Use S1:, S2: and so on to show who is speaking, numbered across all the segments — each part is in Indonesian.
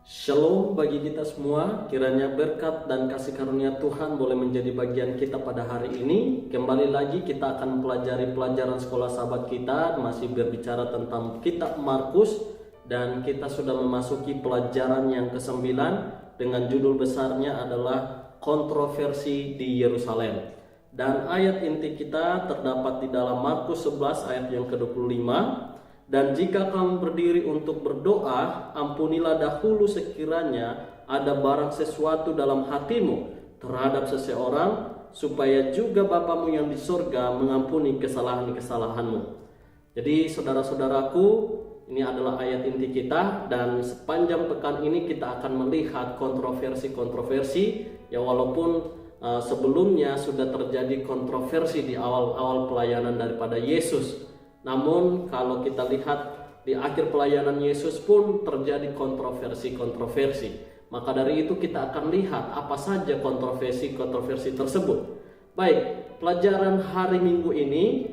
S1: Shalom bagi kita semua, kiranya berkat dan kasih karunia Tuhan boleh menjadi bagian kita pada hari ini. Kembali lagi kita akan mempelajari pelajaran sekolah sahabat kita, masih berbicara tentang kitab Markus. Dan kita sudah memasuki pelajaran yang ke-9 dengan judul besarnya adalah kontroversi di Yerusalem. Dan ayat inti kita terdapat di dalam Markus 11 ayat yang ke-25. Dan jika kamu berdiri untuk berdoa, ampunilah dahulu sekiranya ada barang sesuatu dalam hatimu terhadap seseorang, supaya juga Bapamu yang di surga mengampuni kesalahan-kesalahanmu. Jadi saudara-saudaraku, ini adalah ayat inti kita, dan sepanjang pekan ini kita akan melihat kontroversi-kontroversi, ya walaupun sebelumnya sudah terjadi kontroversi di awal-awal pelayanan daripada Yesus. Namun kalau kita lihat di akhir pelayanan Yesus pun terjadi kontroversi-kontroversi. Maka dari itu kita akan lihat apa saja kontroversi-kontroversi tersebut. Baik, pelajaran hari Minggu ini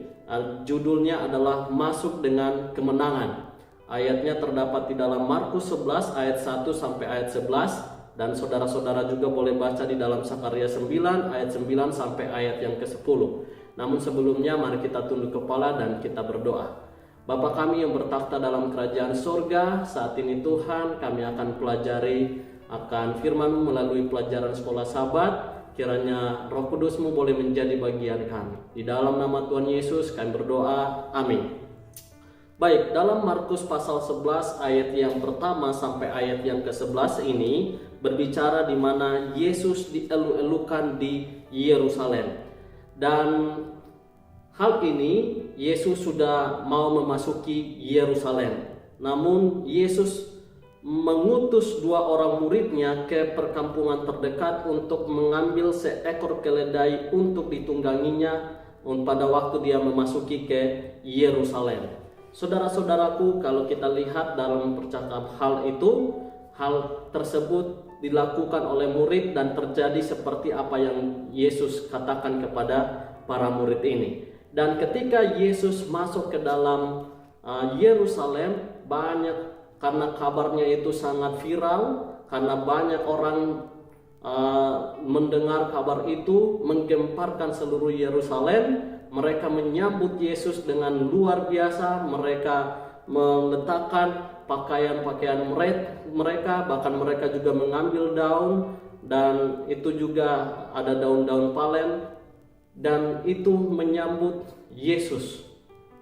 S1: judulnya adalah Masuk dengan Kemenangan. Ayatnya terdapat di dalam Markus 11 ayat 1 sampai ayat 11. Dan saudara-saudara juga boleh baca di dalam Sakaria 9 ayat 9 sampai ayat yang ke-10. Namun sebelumnya mari kita tunduk kepala dan kita berdoa. Bapa kami yang bertakhta dalam kerajaan sorga, saat ini Tuhan kami akan pelajari akan firman-Mu melalui pelajaran sekolah sahabat. Kiranya Roh Kudus-Mu boleh menjadi bagian kami. Di dalam nama Tuhan Yesus kami berdoa, amin. Baik, dalam Markus pasal 11 ayat yang pertama sampai ayat yang ke-11 ini berbicara di mana Yesus dielu-elukan di Yerusalem. Dan hal ini Yesus sudah mau memasuki Yerusalem. Namun Yesus mengutus 2 orang muridnya ke perkampungan terdekat untuk mengambil seekor keledai untuk ditungganginya pada waktu dia memasuki ke Yerusalem. Saudara-saudaraku, kalau kita lihat dalam percakapan hal tersebut dilakukan oleh murid dan terjadi seperti apa yang Yesus katakan kepada para murid ini. Dan ketika Yesus masuk ke dalam Yerusalem, banyak karena kabarnya itu sangat viral, karena banyak orang mendengar kabar itu, menggemparkan seluruh Yerusalem. Mereka menyambut Yesus dengan luar biasa. Mereka meletakkan pakaian-pakaian mereka, bahkan mereka juga mengambil daun, dan itu juga ada daun-daun palen, dan itu menyambut Yesus.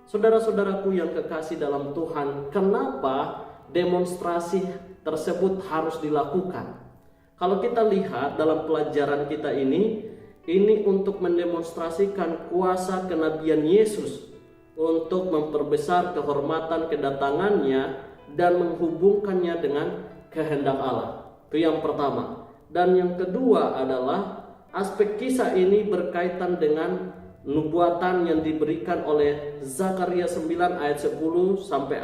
S1: Saudara-saudaraku yang kekasih dalam Tuhan, kenapa demonstrasi tersebut harus dilakukan? Kalau kita lihat dalam pelajaran kita ini untuk mendemonstrasikan kuasa kenabian Yesus, untuk memperbesar kehormatan kedatangannya dan menghubungkannya dengan kehendak Allah. Itu yang pertama. Dan yang kedua adalah aspek kisah ini berkaitan dengan nubuatan yang diberikan oleh Zakaria 9 ayat 10 sampai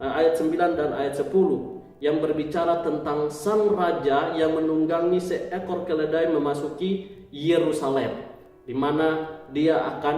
S1: ayat 9 dan ayat 10 yang berbicara tentang sang raja yang menunggangi seekor keledai memasuki Yerusalem, di mana dia akan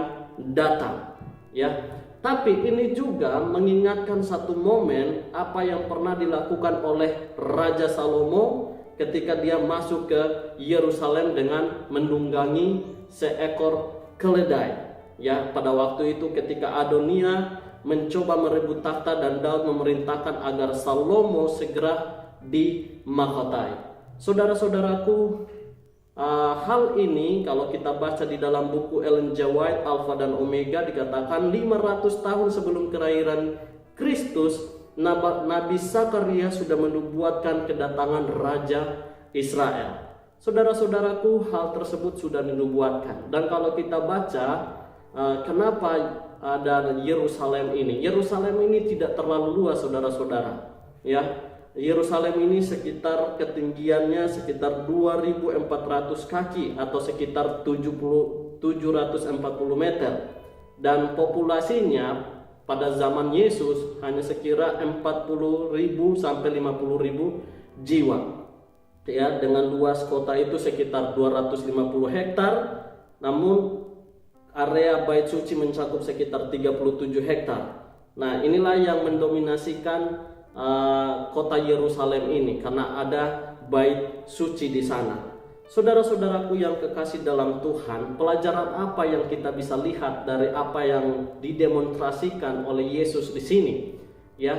S1: datang, ya. Tapi ini juga mengingatkan satu momen apa yang pernah dilakukan oleh Raja Salomo ketika dia masuk ke Yerusalem dengan menunggangi seekor keledai. Ya, pada waktu itu ketika Adonia mencoba merebut takhta dan Daud memerintahkan agar Salomo segera dimahkotai. Saudara-saudaraku, hal ini kalau kita baca di dalam buku Ellen G. White, Alpha dan Omega, dikatakan 500 tahun sebelum kelahiran Kristus, Nabi Zakaria sudah menubuatkan kedatangan Raja Israel. Saudara-saudaraku, hal tersebut sudah dinubuatkan. Dan kalau kita baca kenapa ada Yerusalem ini? Yerusalem ini tidak terlalu luas, saudara-saudara. Ya, Yerusalem ini sekitar ketinggiannya sekitar 2.400 kaki atau sekitar 740 meter. Dan populasinya pada zaman Yesus hanya sekira 40.000 sampai 50.000 jiwa. Ya, dengan luas kota itu sekitar 250 hektar. Namun area bait suci mencakup sekitar 37 hektar. Nah, inilah yang mendominasikan kota Yerusalem ini, karena ada bait suci di sana. Saudara-saudaraku yang kekasih dalam Tuhan, pelajaran apa yang kita bisa lihat dari apa yang didemonstrasikan oleh Yesus di sini? Ya,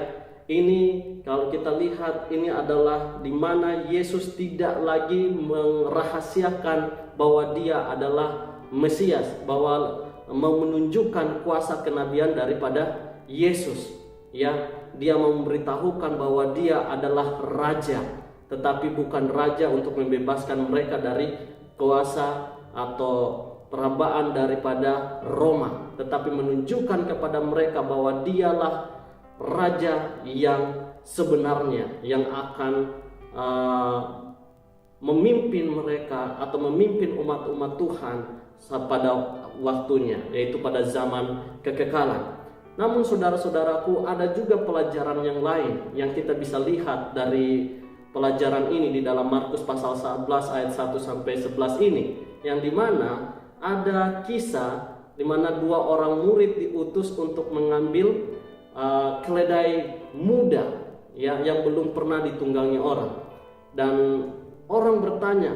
S1: ini kalau kita lihat, ini adalah di mana Yesus tidak lagi merahasiakan bahwa Dia adalah Mesias, bahwa mau menunjukkan kuasa kenabian daripada Yesus. Ya, Dia memberitahukan bahwa Dia adalah Raja, tetapi bukan raja untuk membebaskan mereka dari kuasa atau perabaan daripada Roma, tetapi menunjukkan kepada mereka bahwa Dialah raja yang sebenarnya, yang akan memimpin mereka atau memimpin umat-umat Tuhan pada waktunya, yaitu pada zaman kekekalan. Namun saudara-saudaraku, ada juga pelajaran yang lain yang kita bisa lihat dari pelajaran ini di dalam Markus pasal 11 ayat 1 sampai 11 ini, yang dimana ada kisah dimana 2 orang murid diutus untuk mengambil keledai muda yang belum pernah ditunggangi orang. Dan orang bertanya,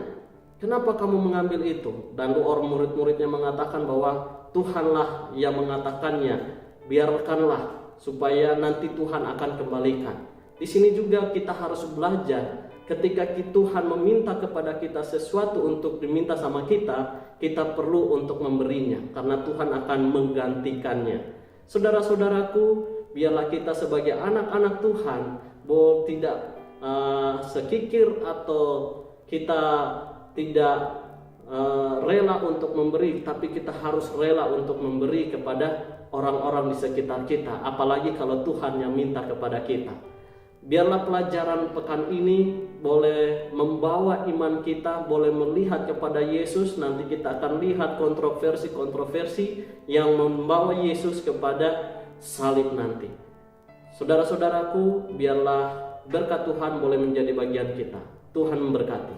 S1: kenapa kamu mengambil itu? Dan orang murid-muridnya mengatakan bahwa Tuhanlah yang mengatakannya, biarkanlah supaya nanti Tuhan akan kembalikan. Di sini juga kita harus belajar, ketika Tuhan meminta kepada kita sesuatu untuk diminta sama kita, kita perlu untuk memberinya, karena Tuhan akan menggantikannya. Saudara-saudaraku, biarlah kita sebagai anak-anak Tuhan tidak sekikir atau kita tidak rela untuk memberi, tapi kita harus rela untuk memberi kepada orang-orang di sekitar kita, apalagi kalau Tuhan yang minta kepada kita. Biarlah pelajaran pekan ini boleh membawa iman kita, boleh melihat kepada Yesus. Nanti kita akan lihat kontroversi-kontroversi yang membawa Yesus kepada salib nanti. Saudara-saudaraku, biarlah berkat Tuhan boleh menjadi bagian kita. Tuhan memberkati.